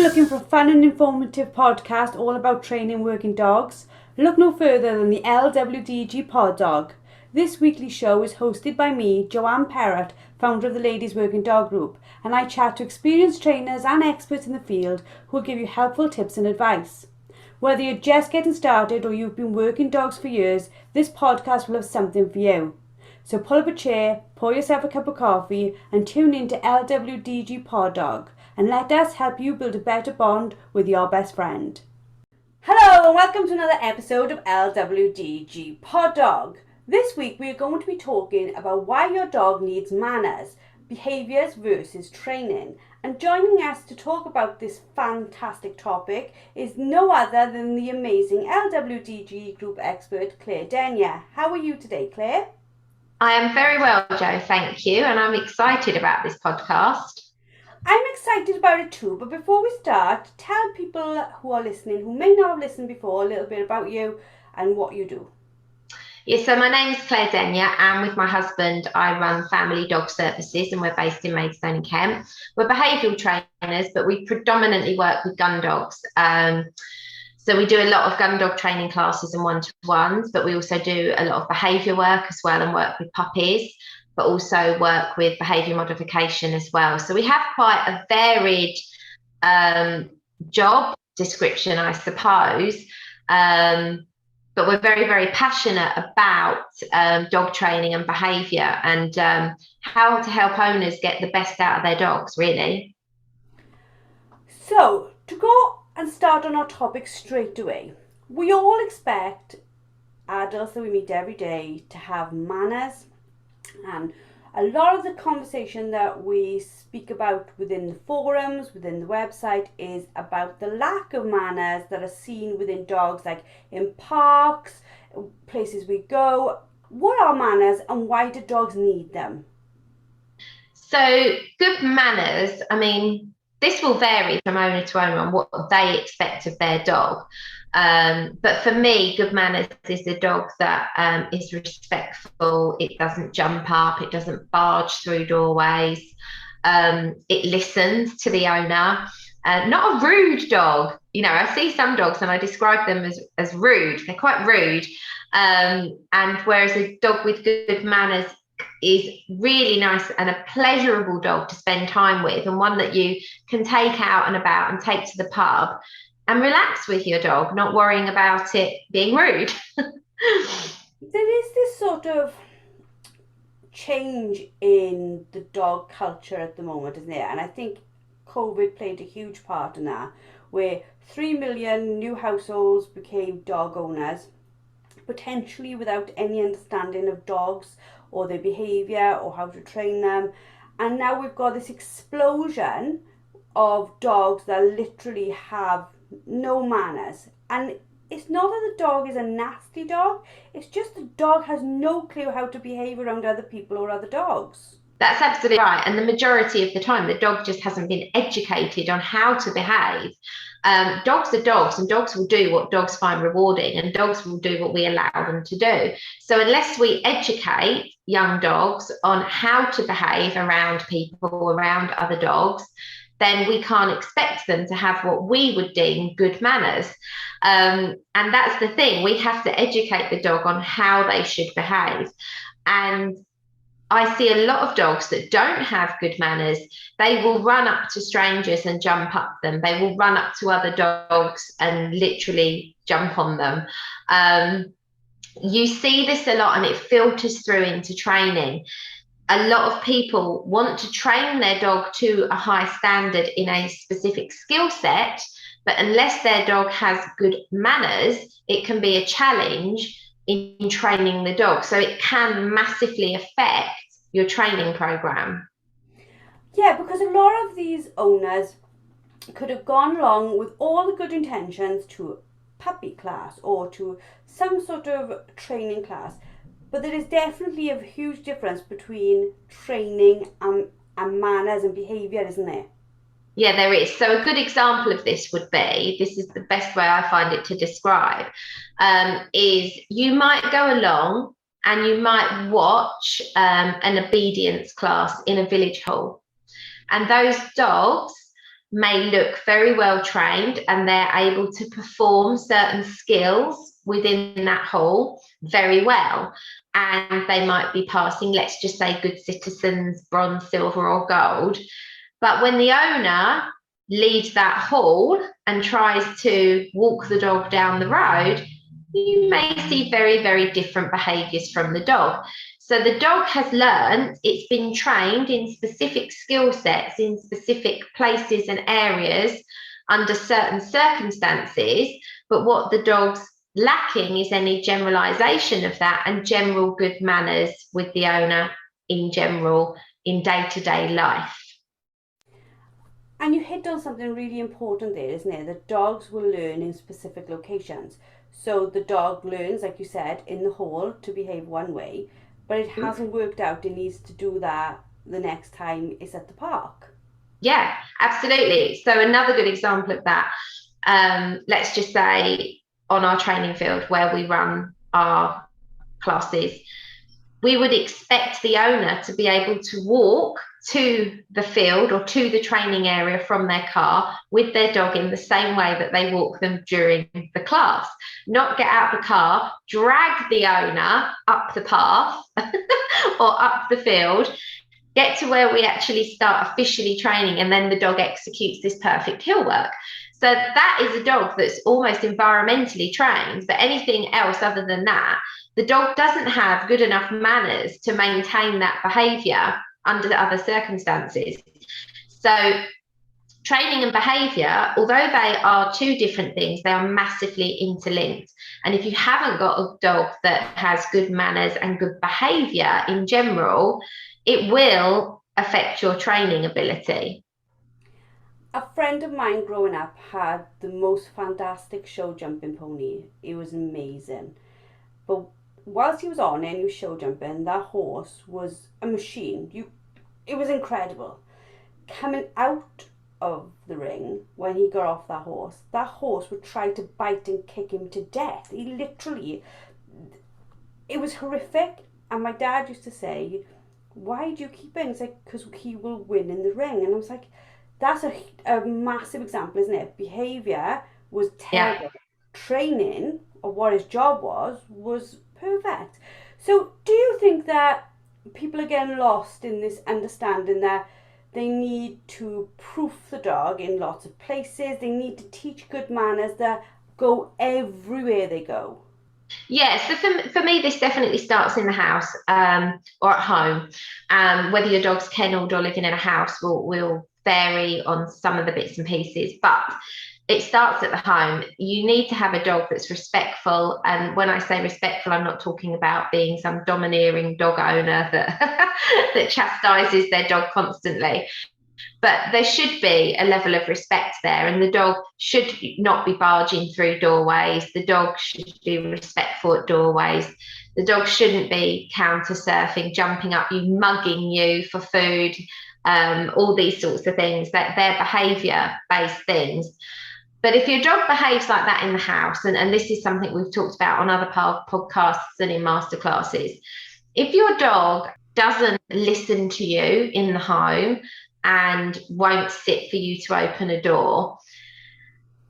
Looking for a fun and informative podcast all about training working dogs? Look no further than the LWDG Pod Dog. This weekly show is hosted by me, Joanne Perrott, founder of the Ladies Working Dog Group, and I chat to experienced trainers and experts in the field who will give you helpful tips and advice. Whether you're just getting started or you've been working dogs for years, this podcast will have something for you. So pull up a chair, pour yourself a cup of coffee and tune in to LWDG Pod Dog, and let us help you build a better bond with your best friend. Hello and welcome to another episode of LWDG Pod Dog. This week we are going to be talking about why your dog needs manners, behaviours versus training. And joining us to talk about this fantastic topic is no other than the amazing LWDG group expert Claire Denyer. How are you today, Claire? I am very well, Jo, thank you, and I'm excited about this podcast. I'm excited about it too, but before we start, tell people who are listening, who may not have listened before, a little bit about you and what you do. Yes, so my name is Claire Denyer, and with my husband, I run Family Dog Services, and we're based in Maidstone in Kent. We're behavioural trainers, but we predominantly work with gun dogs. So we do a lot of gun dog training classes and one-to-ones, but we also do a lot of behaviour work as well and work with puppies, but also work with behaviour modification as well. So we have quite a varied job description, I suppose, but we're very, very passionate about dog training and behaviour and how to help owners get the best out of their dogs, really. So, to go and start on our topic straight away, we all expect adults that we meet every day to have manners. And a lot of the conversation that we speak about within the forums, within the website, is about the lack of manners that are seen within dogs, like in parks, places we go. What are manners and why do dogs need them? So good manners, I mean, this will vary from owner to owner on what they expect of their dog. But for me, good manners is a dog that is respectful. It doesn't jump up. It doesn't barge through doorways. It listens to the owner. Not a rude dog. You know, I see some dogs and I describe them as rude. They're quite rude. And whereas a dog with good manners is really nice and a pleasurable dog to spend time with, and one that you can take out and about and take to the pub and relax with your dog, not worrying about it being rude. There is this sort of change in the dog culture at the moment, isn't there? And I think COVID played a huge part in that, where 3 million new households became dog owners, potentially without any understanding of dogs or their behaviour or how to train them. And now we've got this explosion of dogs that literally have no manners. And it's not that the dog is a nasty dog, it's just the dog has no clue how to behave around other people or other dogs. That's absolutely right. And the majority of the time, the dog just hasn't been educated on how to behave. Dogs are dogs, and dogs will do what dogs find rewarding, and dogs will do what we allow them to do. So unless we educate young dogs on how to behave around people, around other dogs, then we can't expect them to have what we would deem good manners. And that's the thing. We have to educate the dog on how they should behave. And I see a lot of dogs that don't have good manners. They will run up to strangers and jump up them. They will run up to other dogs and literally jump on them. You see this a lot, and it filters through into training. A lot of people want to train their dog to a high standard in a specific skill set, but unless their dog has good manners, it can be a challenge in training the dog. So it can massively affect your training program. Yeah, because a lot of these owners could have gone along with all the good intentions to puppy class or to some sort of training class, but there is definitely a huge difference between training and manners and behaviour, isn't there? Yeah, there is. So a good example of this would be, this is the best way I find it to describe, is you might go along and you might watch an obedience class in a village hall. And those dogs may look very well trained and they're able to perform certain skills within that hall very well. And they might be passing, let's just say, good citizens, bronze, silver, or gold. But when the owner leaves that hall and tries to walk the dog down the road, you may see very, very different behaviours from the dog. So the dog has learned, it's been trained in specific skill sets, in specific places and areas under certain circumstances. But what the dog's lacking is any generalisation of that and general good manners with the owner in general, in day-to-day life. And you hit on something really important there, isn't it? That dogs will learn in specific locations. So the dog learns, like you said, in the hall to behave one way, but it hasn't worked out. It needs to do that the next time it's at the park. Yeah, absolutely. So another good example of that, let's just say on our training field where we run our classes, we would expect the owner to be able to walk to the field or to the training area from their car with their dog in the same way that they walk them during the class. Not get out the car, drag the owner up the path or up the field, get to where we actually start officially training, and then the dog executes this perfect hill work. So that is a dog that's almost environmentally trained, but anything else other than that, the dog doesn't have good enough manners to maintain that behaviour under other circumstances. So training and behaviour, although they are two different things, they are massively interlinked. And if you haven't got a dog that has good manners and good behaviour in general, it will affect your training ability. A friend of mine growing up had the most fantastic show jumping pony. It was amazing. But whilst he was on it and he was show jumping, that horse was a machine. It was incredible. Coming out of the ring when he got off that horse would try to bite and kick him to death. He literally, it was horrific. And my dad used to say, "Why do you keep him?" It's like, "Because he will win in the ring." And I was like, that's a massive example, isn't it? Behaviour was terrible. Yeah. Training, or what his job was perfect. So do you think that people are getting lost in this understanding that they need to proof the dog in lots of places, they need to teach good manners that go everywhere they go? Yeah, so for me, this definitely starts in the house or at home. Whether your dog's kennelled or living in a house will vary on some of the bits and pieces, but it starts at the home. You need to have a dog that's respectful. And when I say respectful, I'm not talking about being some domineering dog owner that, that chastises their dog constantly. But there should be a level of respect there, and the dog should not be barging through doorways. The dog should be respectful at doorways. The dog shouldn't be counter surfing, jumping up you, mugging you for food, all these sorts of things. That they're behaviour based things. But if your dog behaves like that in the house, and this is something we've talked about on other podcasts and in masterclasses, if your dog doesn't listen to you in the home and won't sit for you to open a door,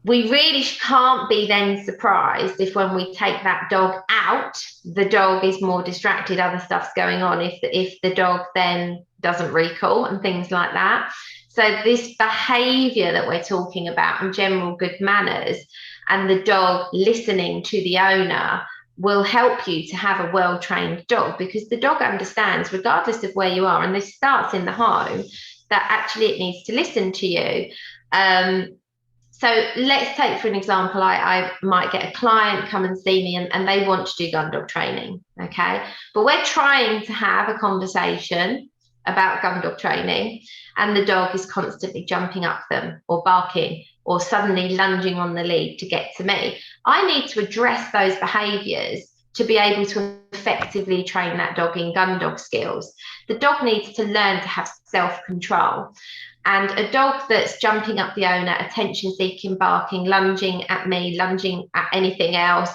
we really can't be then surprised if when we take that dog out, the dog is more distracted, other stuff's going on, if the dog then doesn't recall and things like that. So this behaviour that we're talking about and general good manners and the dog listening to the owner will help you to have a well-trained dog, because the dog understands, regardless of where you are, and this starts in the home, that actually it needs to listen to you. So let's take, for an example, I might get a client come and see me and they want to do gun dog training, okay? But we're trying to have a conversation about gun dog training, and the dog is constantly jumping up them or barking or suddenly lunging on the lead to get to me. I need to address those behaviours to be able to effectively train that dog in gun dog skills. The dog needs to learn to have self-control. And a dog that's jumping up the owner, attention seeking, barking, lunging at me, lunging at anything else,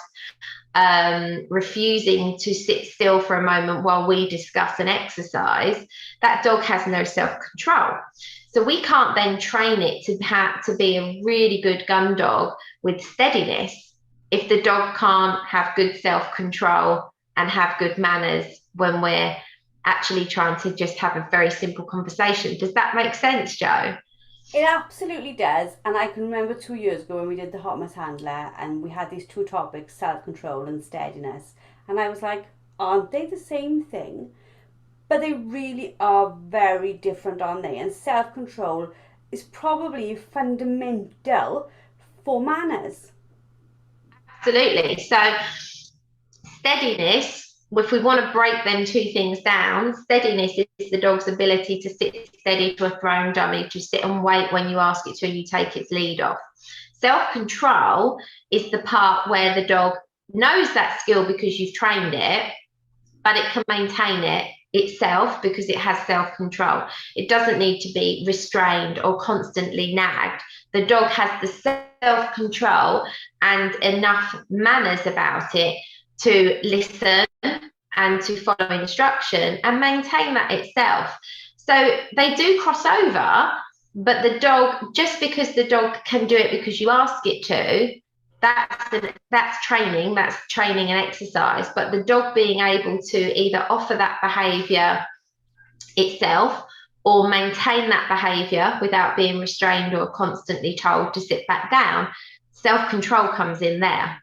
refusing to sit still for a moment while we discuss an exercise, that dog has no self-control. So we can't then train it to be a really good gun dog with steadiness if the dog can't have good self-control and have good manners when we're actually trying to just have a very simple conversation. Does that make sense, Joe? It absolutely does. And I can remember 2 years ago when we did the Hot Mess Handler and we had these two topics, self-control and steadiness. And I was like, aren't they the same thing? But they really are very different, aren't they? And self-control is probably fundamental for manners. Absolutely. So steadiness, if we want to break them two things down, steadiness is the dog's ability to sit steady to a thrown dummy, to sit and wait when you ask it to and you take its lead off. Self-control is the part where the dog knows that skill because you've trained it, but it can maintain it itself because it has self-control. It doesn't need to be restrained or constantly nagged. The dog has the self-control and enough manners about it to listen and to follow instruction and maintain that itself. So they do cross over, but the dog, just because the dog can do it because you ask it to, that's training and exercise. But the dog being able to either offer that behavior itself or maintain that behavior without being restrained or constantly told to sit back down, self-control comes in there.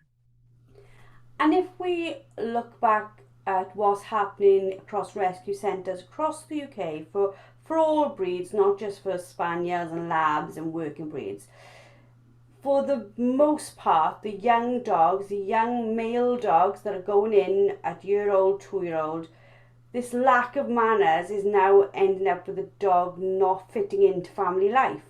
And if we look back at what's happening across rescue centres across the UK for all breeds, not just for spaniels and labs and working breeds, for the most part, the young dogs, the young male dogs that are going in at year-old, 2-year-old, this lack of manners is now ending up with the dog not fitting into family life.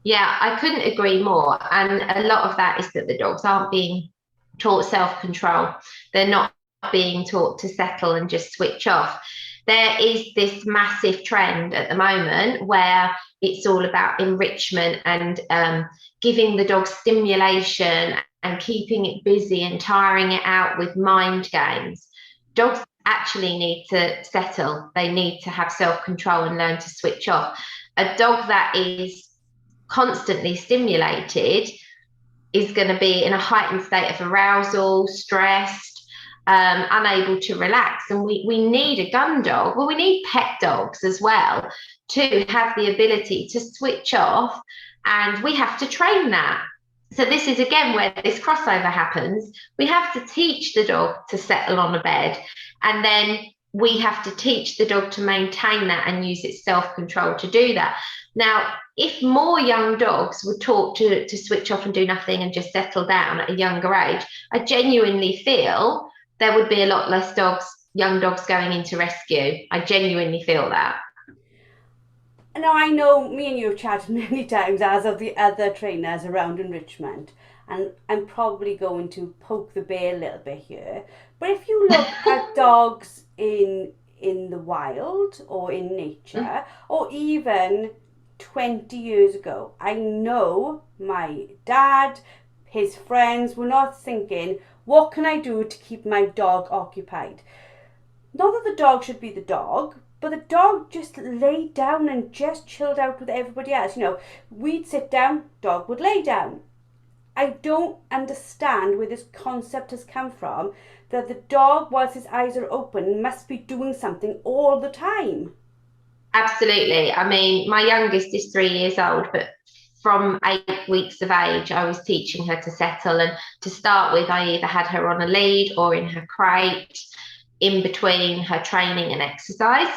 Yeah, I couldn't agree more. And a lot of that is that the dogs aren't being taught self-control. They're not being taught to settle and just switch off. There is this massive trend at the moment where it's all about enrichment and giving the dog stimulation and keeping it busy and tiring it out with mind games. Dogs actually need to settle. They need to have self-control and learn to switch off. A dog that is constantly stimulated is going to be in a heightened state of arousal, stressed, unable to relax. And we need a gun dog, well, we need pet dogs as well to have the ability to switch off, and we have to train that. So this is again where this crossover happens. We have to teach the dog to settle on a bed, and then we have to teach the dog to maintain that and use its self-control to do that. Now, if more young dogs were taught to switch off and do nothing and just settle down at a younger age, I genuinely feel there would be a lot less young dogs going into rescue. I genuinely feel that. Now, I know me and you have chatted many times, as of the other trainers around enrichment, and I'm probably going to poke the bear a little bit here. But if you look at dogs in the wild or in nature, or even 20 years ago, I know my dad, his friends were not thinking, what can I do to keep my dog occupied? Not that the dog should be the dog, but the dog just laid down and just chilled out with everybody else. You know, we'd sit down, dog would lay down. I don't understand where this concept has come from, that the dog, whilst his eyes are open, must be doing something all the time. Absolutely. I mean, my youngest is 3 years old, but from 8 weeks of age, I was teaching her to settle. And to start with, I either had her on a lead or in her crate in between her training and exercise,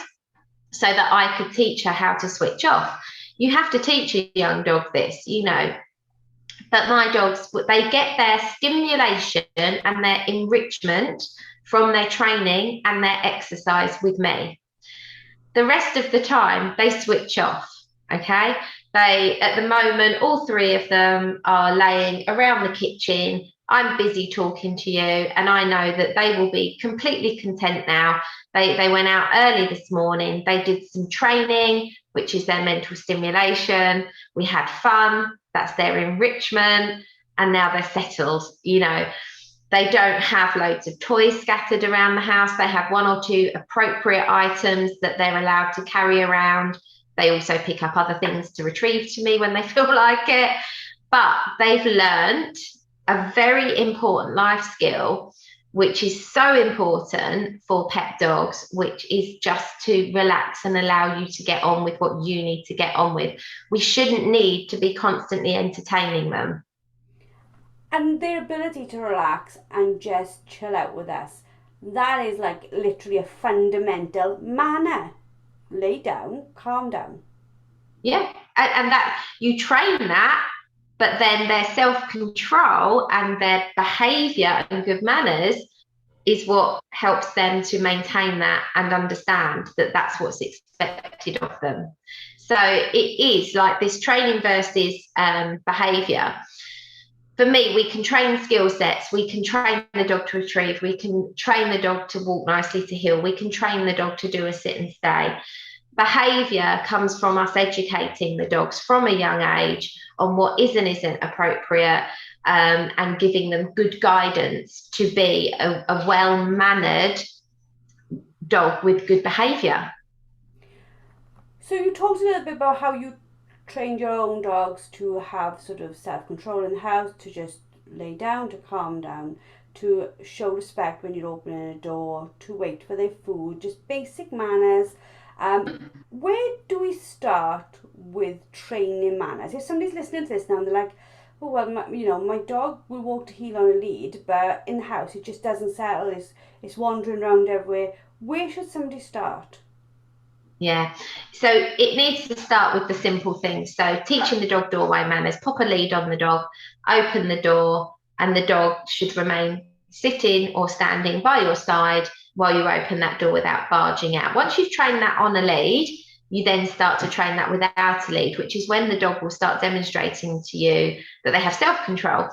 so that I could teach her how to switch off. You have to teach a young dog this, you know. But my dogs, they get their stimulation and their enrichment from their training and their exercise with me. The rest of the time, they switch off, okay? They, at the moment, all three of them are laying around the kitchen. I'm busy talking to you, and I know that they will be completely content now. They went out early this morning. They did some training which is their mental stimulation. We had fun, that's their enrichment, and now they're settled. They don't have loads of toys scattered around the house. They have one or two appropriate items that they're allowed to carry around. They also pick up other things to retrieve to me when they feel like it. But they've learned a very important life skill, which is so important for pet dogs, which is just to relax and allow you to get on with what you need to get on with. We shouldn't need to be constantly entertaining them. And their ability to relax and just chill out with us, that is like literally a fundamental manner. Lay down, calm down. Yeah, and that you train that, but then their self-control and their behaviour and good manners is what helps them to maintain that and understand that that's what's expected of them. So it is like this training versus behaviour. For me, we can train skill sets. We can train the dog to retrieve. We can train the dog to walk nicely, to heel. We can train the dog to do a sit and stay. Behaviour comes from us educating the dogs from a young age on what is and isn't appropriate, and giving them good guidance to be a well-mannered dog with good behaviour. So you talked a little bit about how you trained your own dogs to have sort of self-control in the house, to just lay down, to calm down, to show respect when you're opening a door, to wait for their food, just basic manners. Where do we start with training manners? If somebody's listening to this now and they're like, oh well, my dog will walk to heel on a lead, but in the house it just doesn't settle, it's wandering around everywhere. Where should somebody start? Yeah, so it needs to start with the simple things. So teaching the dog doorway manners, pop a lead on the dog, open the door, and the dog should remain sitting or standing by your side while you open that door without barging out. Once you've trained that on a lead, you then start to train that without a lead, which is when the dog will start demonstrating to you that they have self-control.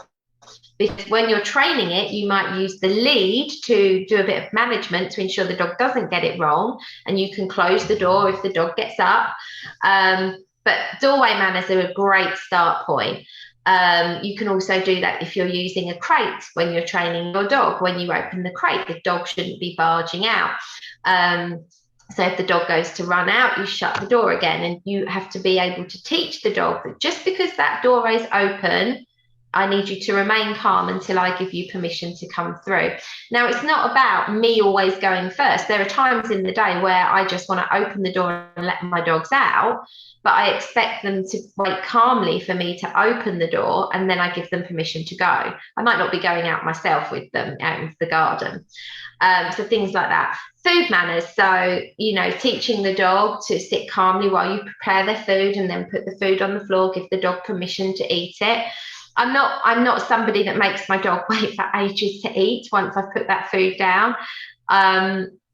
Because when you're training it, you might use the lead to do a bit of management to ensure the dog doesn't get it wrong, and you can close the door if the dog gets up. But doorway manners are a great start point. You can also do that if you're using a crate when you're training your dog. When you open the crate, the dog shouldn't be barging out. So if the dog goes to run out, you shut the door again, and you have to be able to teach the dog that just because that door is open, I need you to remain calm until I give you permission to come through. Now, it's not about me always going first. There are times in the day where I just want to open the door and let my dogs out, but I expect them to wait calmly for me to open the door, and then I give them permission to go. I might not be going out myself with them out into the garden. So things like that. Food manners. So, teaching the dog to sit calmly while you prepare their food and then put the food on the floor, give the dog permission to eat it. I'm not somebody that makes my dog wait for ages to eat once I've put that food down.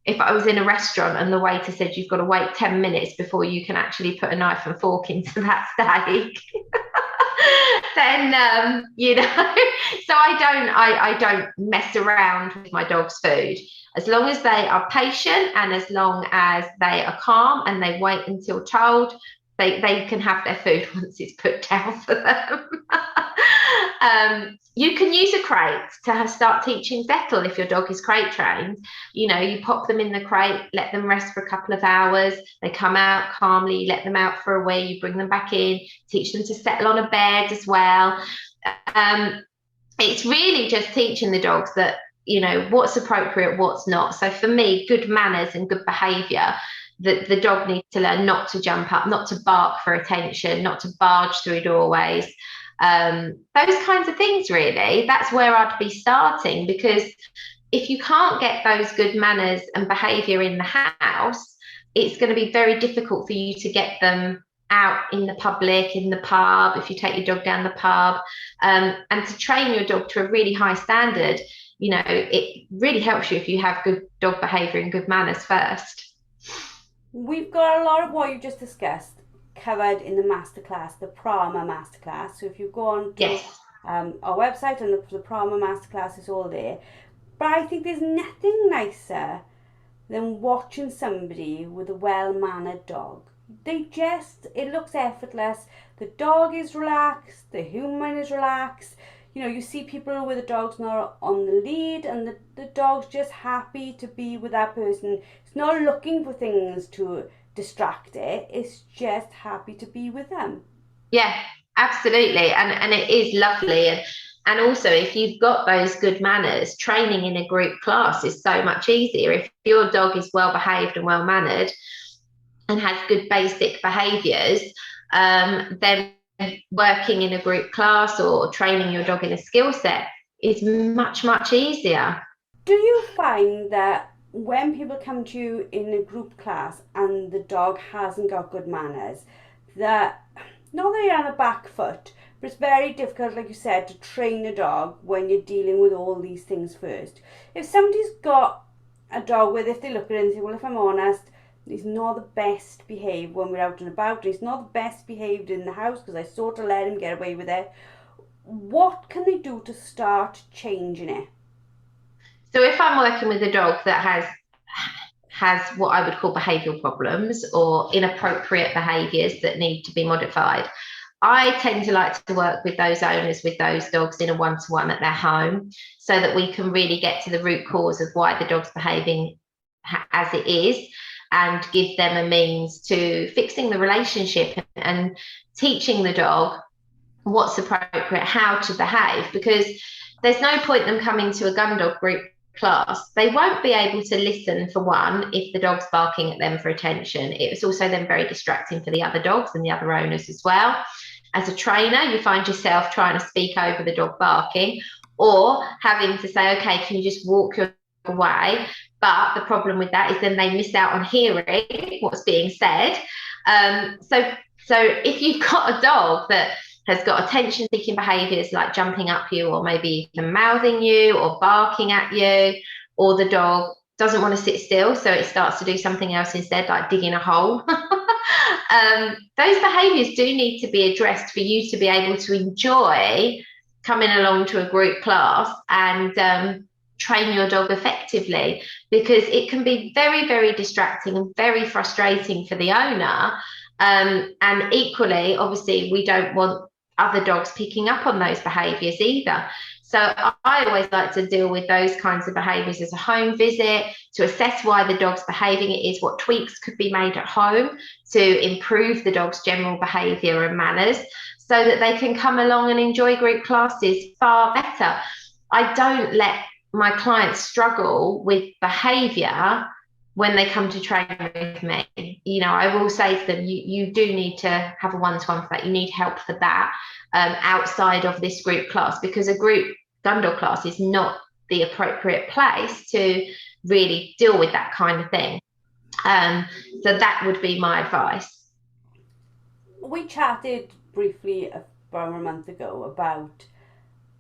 If I was in a restaurant and the waiter said you've got to wait 10 minutes before you can actually put a knife and fork into that steak, then so I don't mess around with my dog's food. As long as they are patient and as long as they are calm and they wait until told, they can have their food once it's put down for them. You can use a crate to start teaching settle if your dog is crate trained. You pop them in the crate, let them rest for a couple of hours. They come out calmly, you let them out for a wee, you bring them back in, teach them to settle on a bed as well. It's really just teaching the dogs that, what's appropriate, what's not. So for me, good manners and good behaviour, the dog needs to learn not to jump up, not to bark for attention, not to barge through doorways. Those kinds of things, really. That's where I'd be starting, because if you can't get those good manners and behaviour in the house, it's going to be very difficult for you to get them out in the public, in the pub, if you take your dog down the pub, and to train your dog to a really high standard. It really helps you if you have good dog behaviour and good manners first. We've got a lot of what you just discussed covered in the masterclass, the Prama masterclass. So if you go on to our website and look for the Prama masterclass, it's all there. But I think there's nothing nicer than watching somebody with a well-mannered dog. it looks effortless. The dog is relaxed, the human is relaxed. You see people with the dogs not on the lead, and the dog's just happy to be with that person. It's not looking for things to distract it, it's just happy to be with them. Yeah, absolutely. And it is lovely. And also, if you've got those good manners, training in a group class is so much easier. If your dog is well behaved and well mannered and has good basic behaviours, then working in a group class or training your dog in a skill set is much, much easier. Do you find that when people come to you in a group class and the dog hasn't got good manners, that not that you're on a back foot, but it's very difficult, like you said, to train a dog when you're dealing with all these things first? If somebody's got a dog with, if they look at it and say, well, if I'm honest, he's not the best behaved when we're out and about, he's not the best behaved in the house because I sort of let him get away with it, what can they do to start changing it? So if I'm working with a dog that has what I would call behavioural problems or inappropriate behaviours that need to be modified, I tend to like to work with those owners with those dogs in a one-to-one at their home so that we can really get to the root cause of why the dog's behaving as it is and give them a means to fixing the relationship and teaching the dog what's appropriate, how to behave, because there's no point them coming to a gun dog group class. They won't be able to listen, for one, if the dog's barking at them for attention. It's also then very distracting for the other dogs and the other owners as well. As a trainer, you find yourself trying to speak over the dog barking or having to say, okay, can you just walk your dog away? But the problem with that is then they miss out on hearing what's being said. So if you've got a dog that has got attention-seeking behaviours like jumping up you or maybe even mouthing you or barking at you, or the dog doesn't want to sit still, so it starts to do something else instead, like digging a hole. Those behaviours do need to be addressed for you to be able to enjoy coming along to a group class and train your dog effectively, because it can be very, very distracting and very frustrating for the owner. And equally, obviously, we don't want other dogs picking up on those behaviours either. So I always like to deal with those kinds of behaviours as a home visit to assess why the dog's behaving it is, what tweaks could be made at home to improve the dog's general behaviour and manners so that they can come along and enjoy group classes far better. I don't let my clients struggle with behaviour when they come to train with me. I will say to them, you do need to have a one-to-one for that. You need help for that outside of this group class, because a group gun dog class is not the appropriate place to really deal with that kind of thing. So that would be my advice. We chatted briefly about a month ago about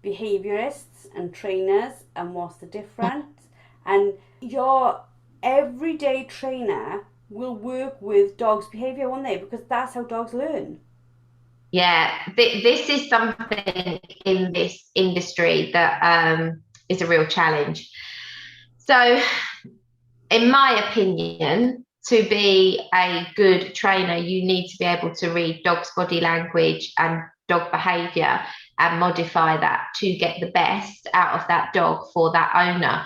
behaviourists and trainers and what's the difference. And your everyday trainer will work with dogs' behaviour, won't they? Because that's how dogs learn. Yeah, this is something in this industry that is a real challenge. So, in my opinion, to be a good trainer, you need to be able to read dogs' body language and dog behaviour and modify that to get the best out of that dog for that owner.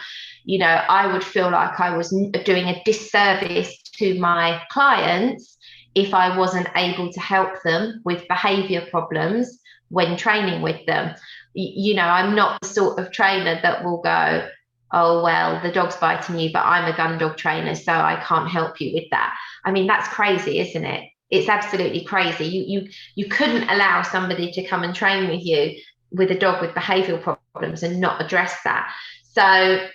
I would feel like I was doing a disservice to my clients if I wasn't able to help them with behaviour problems when training with them. I'm not the sort of trainer that will go, oh, well, the dog's biting you, but I'm a gun dog trainer, so I can't help you with that. I mean, that's crazy, isn't it? It's absolutely crazy. You couldn't allow somebody to come and train with you with a dog with behavioural problems and not address that. So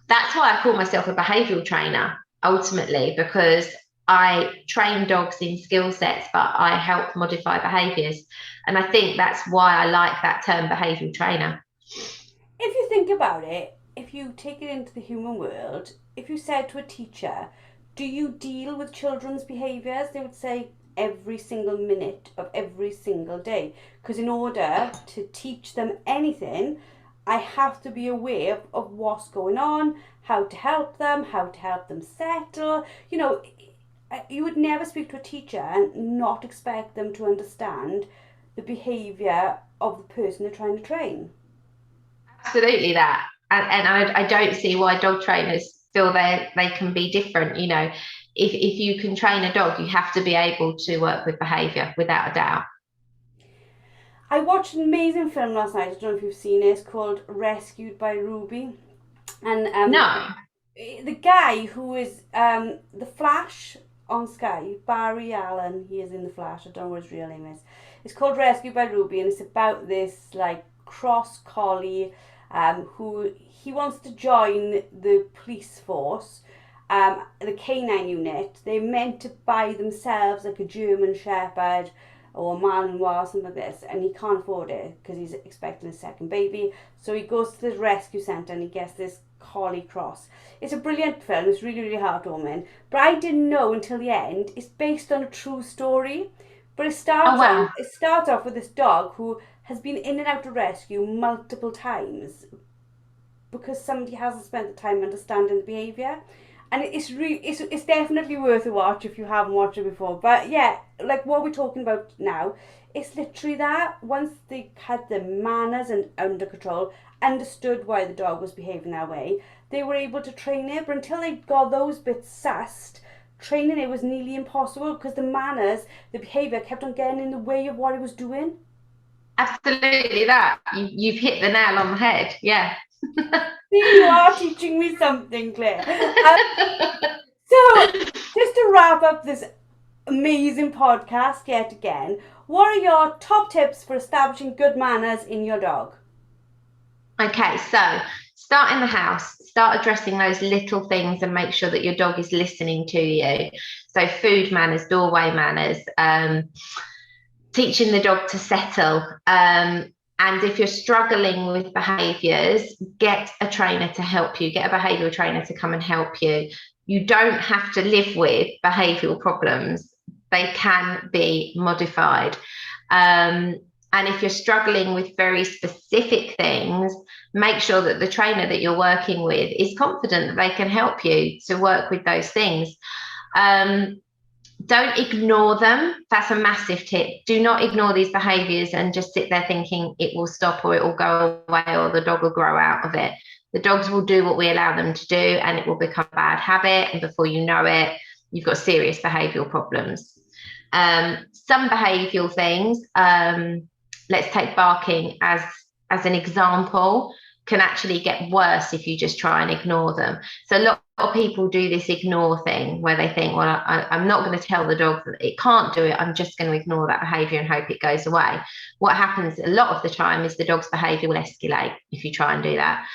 that's why I call myself a behavioural trainer, ultimately, because I train dogs in skill sets, but I help modify behaviours. And I think that's why I like that term, behavioural trainer. If you think about it, if you take it into the human world, if you said to a teacher, do you deal with children's behaviours? They would say every single minute of every single day. Because in order to teach them anything, I have to be aware of what's going on, how to help them settle. you would never speak to a teacher and not expect them to understand the behaviour of the person they're trying to train. Absolutely that. And I don't see why dog trainers feel they can be different. You know, if you can train a dog, you have to be able to work with behaviour without a doubt. I watched an amazing film last night. I don't know if you've seen it. It's called Rescued by Ruby. And No. the guy who is the Flash on Sky, Barry Allen, he is in the Flash. I don't know what his real name is. It's called Rescued by Ruby, and it's about this like cross collie who he wants to join the police force, the canine unit. They're meant to buy themselves like a German Shepherd or a Malinois or something like this, and he can't afford it because he's expecting a second baby. So he goes to the rescue centre and he gets this collie cross. It's a brilliant film. It's really, really heartwarming. But I didn't know until the end it's based on a true story. But it starts off with this dog who has been in and out of rescue multiple times because somebody hasn't spent the time understanding the behaviour. And it's definitely worth a watch if you haven't watched it before. But yeah, like what we're talking about now, it's literally that. Once they had the manners and under control, understood why the dog was behaving that way, they were able to train it. But until they got those bits sussed, training it was nearly impossible because the manners, the behaviour kept on getting in the way of what it was doing. Absolutely that. You've hit the nail on the head. Yeah. See, you are teaching me something, Claire. So, just to wrap up this amazing podcast yet again, what are your top tips for establishing good manners in your dog? Okay, so start in the house, start addressing those little things and make sure that your dog is listening to you. So food manners, doorway manners, teaching the dog to settle. And if you're struggling with behaviours, get a trainer to help you, get a behavioural trainer to come and help you. You don't have to live with behavioural problems. They can be modified. And if you're struggling with very specific things, make sure that the trainer that you're working with is confident that they can help you to work with those things. Don't ignore them. That's a massive tip. Do not ignore these behaviours and just sit there thinking it will stop or it will go away or the dog will grow out of it. The dogs will do what we allow them to do and it will become a bad habit. And before you know it, you've got serious behavioural problems. Some behavioural things, let's take barking as an example, can actually get worse if you just try and ignore them. So a lot of people do this ignore thing where they think, well, I'm not going to tell the dog that it can't do it. I'm just going to ignore that behaviour and hope it goes away. What happens a lot of the time is the dog's behaviour will escalate if you try and do that.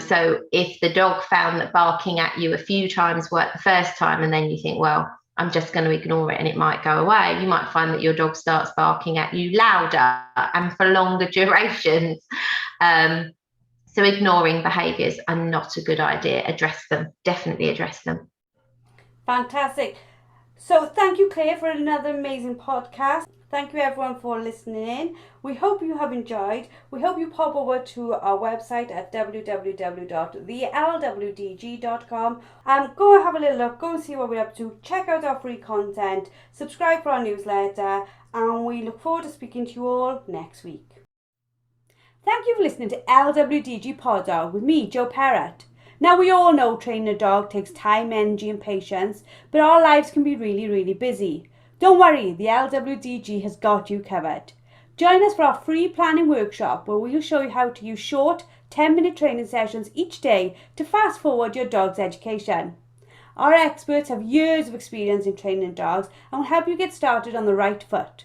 So if the dog found that barking at you a few times worked the first time and then you think, well, I'm just going to ignore it and it might go away, you might find that your dog starts barking at you louder and for longer durations. So ignoring behaviours are not a good idea. Address them. Definitely address them. Fantastic. So thank you, Claire, for another amazing podcast. Thank you, everyone, for listening in. We hope you have enjoyed. We hope you pop over to our website at www.thelwdg.com. Go and have a little look. Go and see what we're up to. Check out our free content. Subscribe for our newsletter. And we look forward to speaking to you all next week. Thank you for listening to LWDG Pod Dog with me, Jo Perrott. Now, we all know training a dog takes time, energy and patience, but our lives can be really, really busy. Don't worry, the LWDG has got you covered. Join us for our free planning workshop where we'll show you how to use short 10-minute training sessions each day to fast forward your dog's education. Our experts have years of experience in training dogs and will help you get started on the right foot.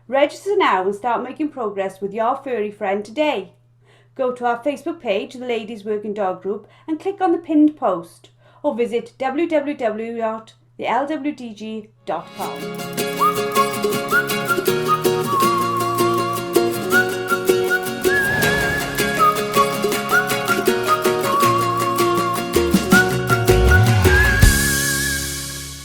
Register now and start making progress with your furry friend today. Go to our Facebook page, the Ladies Working Dog Group, and click on the pinned post or visit www.thelwdg.com.